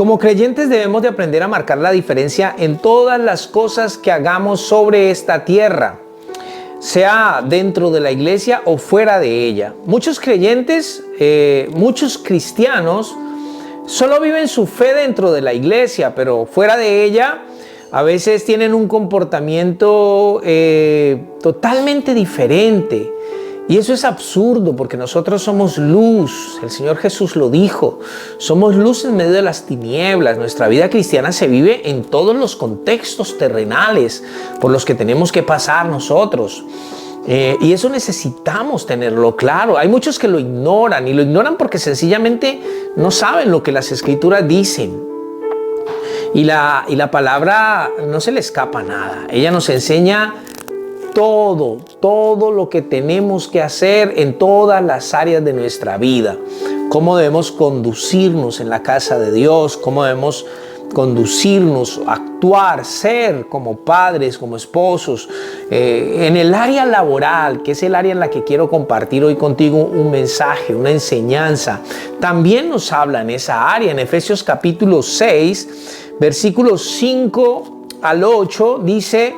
Como creyentes debemos de aprender a marcar la diferencia en todas las cosas que hagamos sobre esta tierra, sea dentro de la iglesia o fuera de ella. Muchos creyentes, muchos cristianos, solo viven su fe dentro de la iglesia, pero fuera de ella a veces tienen un comportamiento totalmente diferente. Y eso es absurdo porque nosotros somos luz, el Señor Jesús lo dijo, somos luz en medio de las tinieblas. Nuestra vida cristiana se vive en todos los contextos terrenales por los que tenemos que pasar nosotros. Y eso necesitamos tenerlo claro. Hay muchos que lo ignoran y lo ignoran porque sencillamente no saben lo que las Escrituras dicen. Y la palabra no se le escapa nada. Ella nos enseña todo lo que tenemos que hacer en todas las áreas de nuestra vida. Cómo debemos conducirnos en la casa de Dios, cómo debemos conducirnos, actuar, ser como padres, como esposos. En el área laboral, que es el área en la que quiero compartir hoy contigo un mensaje, una enseñanza, también nos habla en esa área. En Efesios capítulo 6, versículos 5 al 8, dice: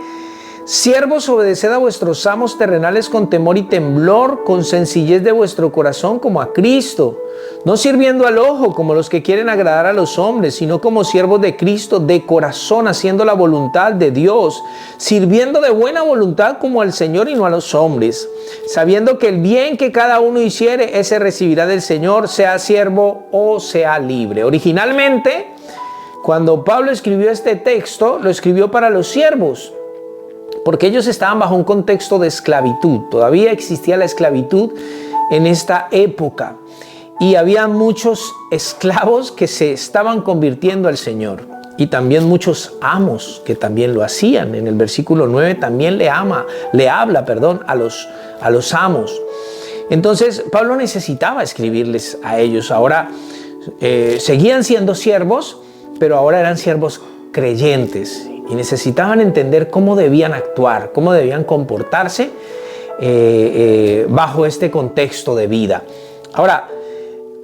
Siervos, obedeced a vuestros amos terrenales con temor y temblor, con sencillez de vuestro corazón como a Cristo, no sirviendo al ojo como los que quieren agradar a los hombres, sino como siervos de Cristo de corazón, haciendo la voluntad de Dios, sirviendo de buena voluntad como al Señor y no a los hombres, sabiendo que el bien que cada uno hiciere, ese recibirá del Señor, sea siervo o sea libre. Originalmente, cuando Pablo escribió este texto, lo escribió para los siervos, porque ellos estaban bajo un contexto de esclavitud. Todavía existía la esclavitud en esta época y había muchos esclavos que se estaban convirtiendo al Señor y también muchos amos que también lo hacían. En el versículo 9 también le habla a los amos. Entonces Pablo necesitaba escribirles a ellos. Ahora seguían siendo siervos, pero ahora eran siervos creyentes. Y necesitaban entender cómo debían actuar, cómo debían comportarse bajo este contexto de vida. Ahora,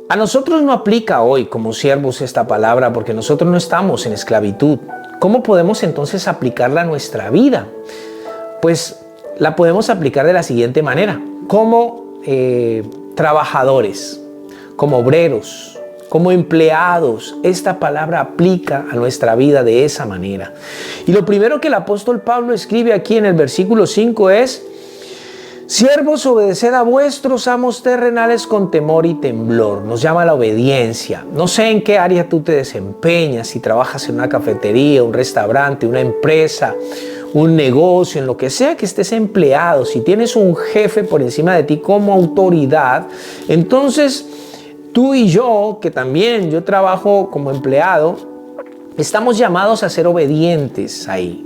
a nosotros no aplica hoy como siervos esta palabra porque nosotros no estamos en esclavitud. ¿Cómo podemos entonces aplicarla a nuestra vida? Pues la podemos aplicar de la siguiente manera: como trabajadores, como obreros, como empleados. Esta palabra aplica a nuestra vida de esa manera. Y lo primero que el apóstol Pablo escribe aquí en el versículo 5 es: Siervos, obedeced a vuestros amos terrenales con temor y temblor. Nos llama a la obediencia. No sé en qué área tú te desempeñas, si trabajas en una cafetería, un restaurante, una empresa, un negocio, en lo que sea que estés empleado. Si tienes un jefe por encima de ti como autoridad, entonces tú y yo, que también yo trabajo como empleado, estamos llamados a ser obedientes ahí,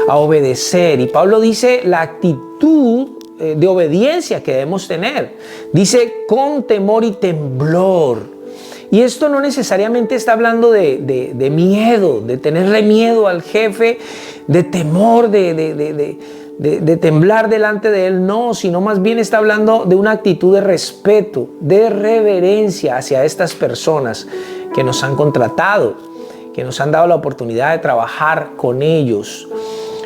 a obedecer. Y Pablo dice la actitud de obediencia que debemos tener. Dice con temor y temblor. Y esto no necesariamente está hablando de miedo, de tenerle miedo al jefe, de temor, de temblar delante de él, no, sino más bien está hablando de una actitud de respeto, de reverencia hacia estas personas que nos han contratado, que nos han dado la oportunidad de trabajar con ellos.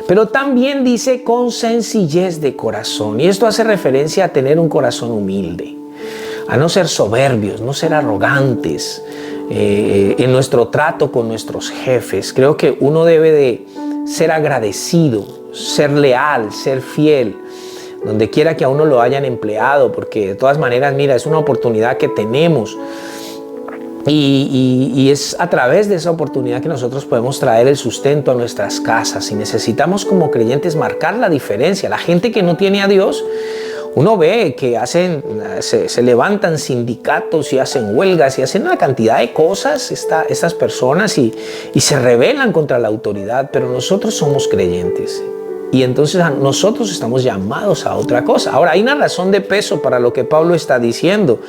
Pero también dice con sencillez de corazón, y esto hace referencia a tener un corazón humilde, a no ser soberbios, no ser arrogantes en nuestro trato con nuestros jefes. Creo que uno debe de ser agradecido, ser leal, ser fiel, donde quiera que a uno lo hayan empleado, porque de todas maneras, mira, es una oportunidad que tenemos y es a través de esa oportunidad que nosotros podemos traer el sustento a nuestras casas, y necesitamos como creyentes marcar la diferencia. La gente que no tiene a Dios, uno ve que se levantan sindicatos y hacen huelgas y hacen una cantidad de cosas estas personas y se rebelan contra la autoridad, pero nosotros somos creyentes y entonces nosotros estamos llamados a otra cosa. Ahora, hay una razón de peso para lo que Pablo está diciendo.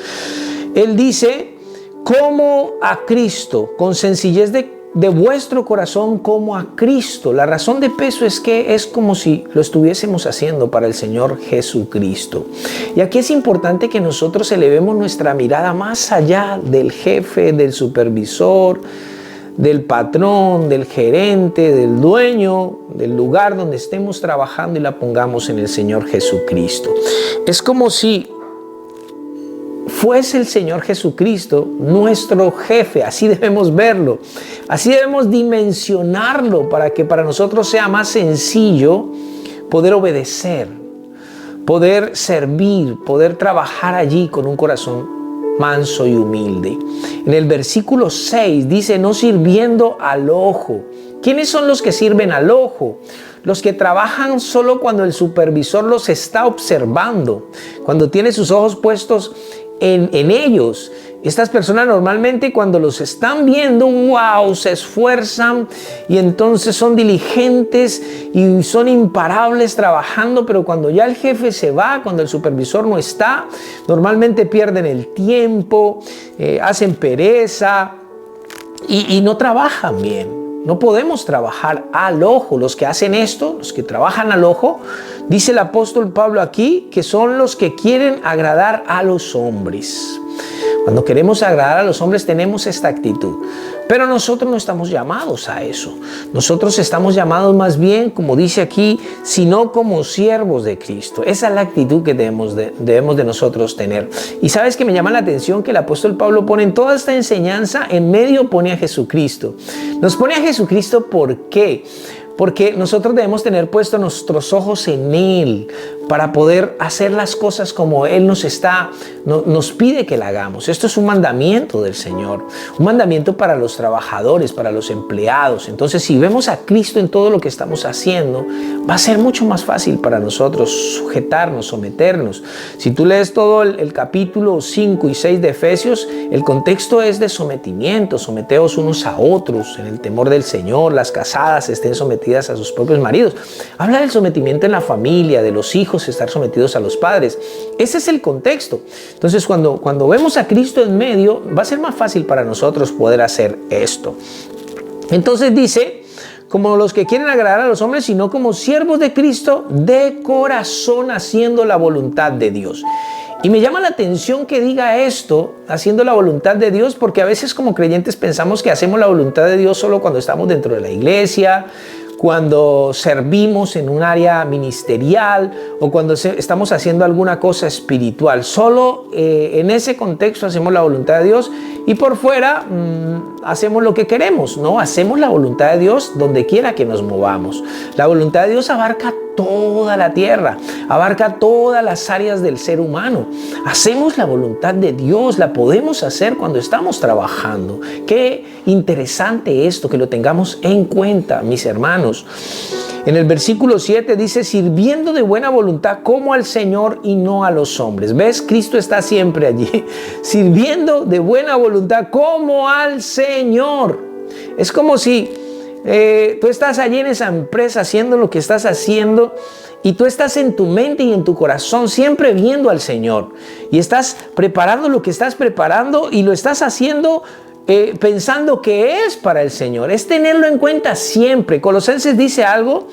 Él dice: como a Cristo, con sencillez de vuestro corazón como a Cristo. La razón de peso es que es como si lo estuviésemos haciendo para el Señor Jesucristo. Y aquí es importante que nosotros elevemos nuestra mirada más allá del jefe, del supervisor, del patrón, del gerente, del dueño, del lugar donde estemos trabajando y la pongamos en el Señor Jesucristo. Es como si fuese el Señor Jesucristo nuestro jefe, así debemos verlo, así debemos dimensionarlo para que para nosotros sea más sencillo poder obedecer, poder servir, poder trabajar allí con un corazón manso y humilde. En el versículo 6 dice, no sirviendo al ojo. ¿Quiénes son los que sirven al ojo? Los que trabajan solo cuando el supervisor los está observando, cuando tiene sus ojos puestos en ellos. Estas personas normalmente cuando los están viendo, wow, se esfuerzan y entonces son diligentes y son imparables trabajando, pero cuando ya el jefe se va, cuando el supervisor no está, normalmente pierden el tiempo, hacen pereza y no trabajan bien. No podemos trabajar al ojo. Los que hacen esto, los que trabajan al ojo, dice el apóstol Pablo aquí, que son los que quieren agradar a los hombres. Cuando queremos agradar a los hombres tenemos esta actitud, pero nosotros no estamos llamados a eso. Nosotros estamos llamados más bien, como dice aquí, sino como siervos de Cristo. Esa es la actitud que debemos de nosotros tener. Y sabes que me llama la atención que el apóstol Pablo pone en toda esta enseñanza, en medio pone a Jesucristo. Nos pone a Jesucristo, ¿por qué? Porque nosotros debemos tener puestos nuestros ojos en Él para poder hacer las cosas como Él nos pide que la hagamos. Esto es un mandamiento del Señor, un mandamiento para los trabajadores, para los empleados. Entonces, si vemos a Cristo en todo lo que estamos haciendo, va a ser mucho más fácil para nosotros sujetarnos, someternos. Si tú lees todo el capítulo 5 y 6 de Efesios, el contexto es de sometimiento. Someteos unos a otros en el temor del Señor. Las casadas estén sometidas a sus propios maridos. Habla del sometimiento en la familia, de los hijos estar sometidos a los padres. Ese es el contexto. Entonces, cuando vemos a Cristo en medio, va a ser más fácil para nosotros poder hacer esto. Entonces dice, como los que quieren agradar a los hombres, sino como siervos de Cristo, de corazón, haciendo la voluntad de Dios. Y me llama la atención que diga esto, haciendo la voluntad de Dios, porque a veces como creyentes pensamos que hacemos la voluntad de Dios solo cuando estamos dentro de la iglesia, cuando servimos en un área ministerial o cuando estamos haciendo alguna cosa espiritual. Solo en ese contexto hacemos la voluntad de Dios y por fuera hacemos lo que queremos. No, hacemos la voluntad de Dios donde quiera que nos movamos. La voluntad de Dios abarca toda la tierra, abarca todas las áreas del ser humano. Hacemos la voluntad de Dios, la podemos hacer cuando estamos trabajando. Qué interesante esto, que lo tengamos en cuenta, mis hermanos. En el versículo 7 dice, sirviendo de buena voluntad como al Señor y no a los hombres. ¿Ves? Cristo está siempre allí, sirviendo de buena voluntad como al Señor. Es como si tú estás allí en esa empresa haciendo lo que estás haciendo y tú estás en tu mente y en tu corazón siempre viendo al Señor y estás preparando lo que estás preparando y lo estás haciendo pensando que es para el Señor. Es tenerlo en cuenta siempre. Colosenses dice algo,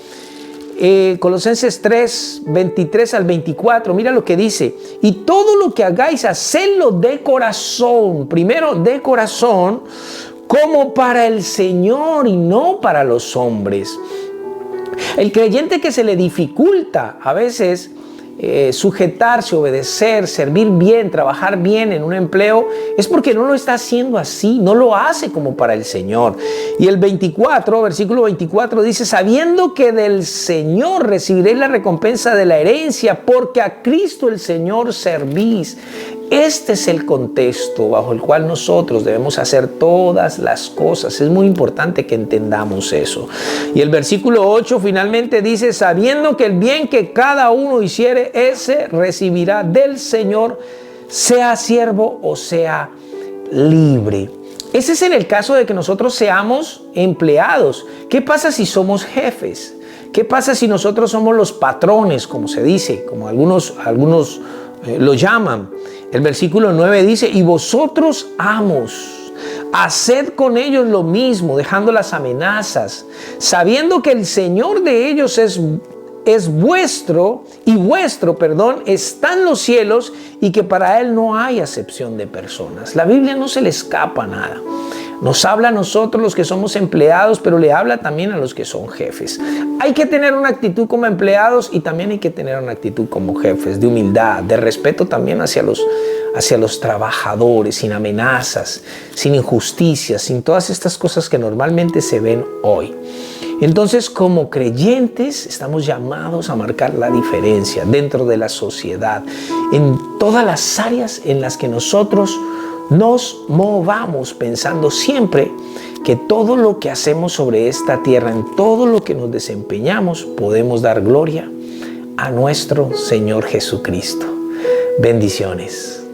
Colosenses 3, 23 al 24, mira lo que dice: y todo lo que hagáis, hacedlo de corazón, primero de corazón, como para el Señor y no para los hombres. El creyente que se le dificulta a veces sujetarse, obedecer, servir bien, trabajar bien en un empleo, es porque no lo está haciendo así, no lo hace como para el Señor. Y el versículo 24 dice: sabiendo que del Señor recibiréis la recompensa de la herencia, porque a Cristo el Señor servís. Este es el contexto bajo el cual nosotros debemos hacer todas las cosas. Es muy importante que entendamos eso. Y el versículo 8 finalmente dice: sabiendo que el bien que cada uno hiciere, ese recibirá del Señor, sea siervo o sea libre. Ese es en el caso de que nosotros seamos empleados. ¿Qué pasa si somos jefes? ¿Qué pasa si nosotros somos los patrones, como se dice, como algunos lo llaman? El versículo 9 dice: y vosotros, amos, haced con ellos lo mismo, dejando las amenazas, sabiendo que el Señor de ellos es vuestro está en los cielos, y que para Él no hay acepción de personas. La Biblia no se le escapa nada. Nos habla a nosotros los que somos empleados, pero le habla también a los que son jefes. Hay que tener una actitud como empleados y también hay que tener una actitud como jefes, de humildad, de respeto también hacia los trabajadores, sin amenazas, sin injusticias, sin todas estas cosas que normalmente se ven hoy. Entonces, como creyentes, estamos llamados a marcar la diferencia dentro de la sociedad, en todas las áreas en las que nosotros nos movamos, pensando siempre que todo lo que hacemos sobre esta tierra, en todo lo que nos desempeñamos, podemos dar gloria a nuestro Señor Jesucristo. Bendiciones.